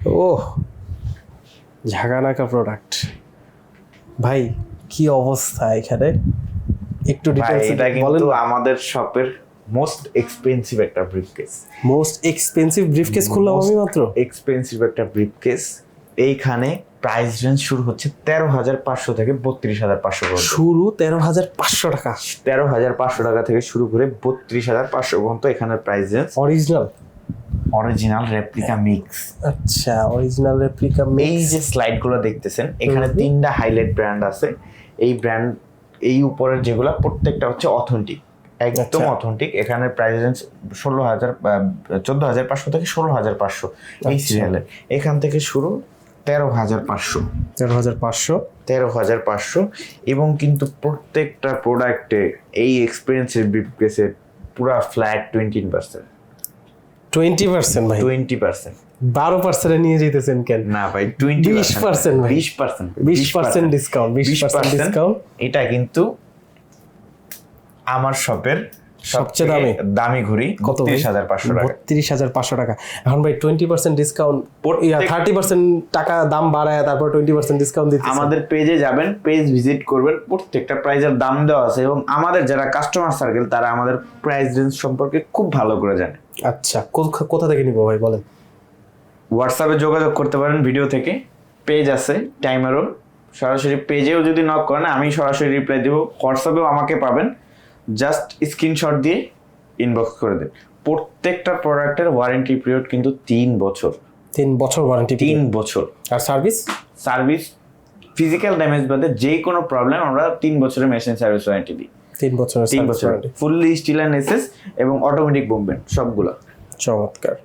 ওহ, ঝাঁকানাকা product ভাই, কি অবস্থা এখানে, একটু ভাই ডিটেইলস এটা বলেন। কিন্তু আমাদের শপের মোস্ট এক্সপেন্সিভ একটা ব্রিফকেস। মোস্ট এক্সপেন্সিভ ব্রিফকেস খুললাম আমি মাত্র। এক্সপেন্সিভ একটা ব্রিফকেস। এইখানে প্রাইস রেঞ্জ শুরু হচ্ছে 13,500 থেকে 32,500 পর্যন্ত। শুরু 13,500 টাকা। 13,500 টাকা থেকে শুরু করে 32,500 পর্যন্ত এখানে price range. Original replica mix. আচ্ছা, অরিজিনাল রেপ্লিকা এই মিক্স। যে স্লাইডগুলো দেখতেছেন, এখানে 3টা হাইলাইট ব্র্যান্ড আছে। এই ব্র্যান্ড, এই উপরের যেগুলা প্রত্যেকটা হচ্ছে অথেন্টিক, একদম অথেন্টিক। এখানে প্রাইস রেঞ্জ 14,500 থেকে 16,500 এই সিরিয়ালের। এখান থেকে শুরু 13,500 13,500 এবং কিন্তু প্রত্যেকটা প্রোডাক্টে এই এক্সপেরিয়েন্সের ব্রিফকেসে পুরা ফ্ল্যাট 20% 20% ভাই, 20%। 12% নিয়ে যেতেছেন কেন? না ভাই, 20% ভাই, 20% ডিসকাউন্ট, 20% ডিসকাউন্ট। এটা কিন্তু আমার শপের সবচেয়ে দামি ঘড়ি। কত? 32,500 টাকা। 32,500 টাকা। এখন ভাই 20% ডিসকাউন্ট, 30% টাকা দাম বাড়ায় তারপর 20% ডিসকাউন্ট দিতে। আমাদের পেজে যাবেন, পেজ ভিজিট করবেন, প্রত্যেকটা প্রাইজের দাম দেওয়া আছে এবং আমাদের যারা কাস্টমার সার্কেল তারা আমাদের প্রাইস রেঞ্জ সম্পর্কে খুব ভালো করে জানে। আচ্ছা, কোথা থেকে নিবো ভাই বলেন? হোয়াটসঅ্যাপে যোগাযোগ করতে পারেন, ভিডিও থেকে পেজ আছে টাইমারও, সরাসরি পেজেও যদি নক করেন আমি সরাসরি রিপ্লাই দেবো। হোয়াটসঅ্যাপেও আমাকে পাবেন, জাস্ট স্ক্রিনশট দিয়ে ইনবক্স করে দেন। প্রত্যেকটা প্রোডাক্টের ওয়ারেন্টি পিরিয়ড কিন্তু 3 বছর। 3 বছর ওয়ারেন্টি। 3 বছর। আর সার্ভিস ফিজিক্যাল ড্যামেজ বাদে যে কোনো প্রবলেম আমরা 3 বছরের মেশিন সার্ভিস ওয়ারেন্টি দিই। 3 বছর ফুললি স্টিল অ্যান্ড এসএস এবং অটোমেটিক মুভমেন্ট সবগুলো। চমৎকার।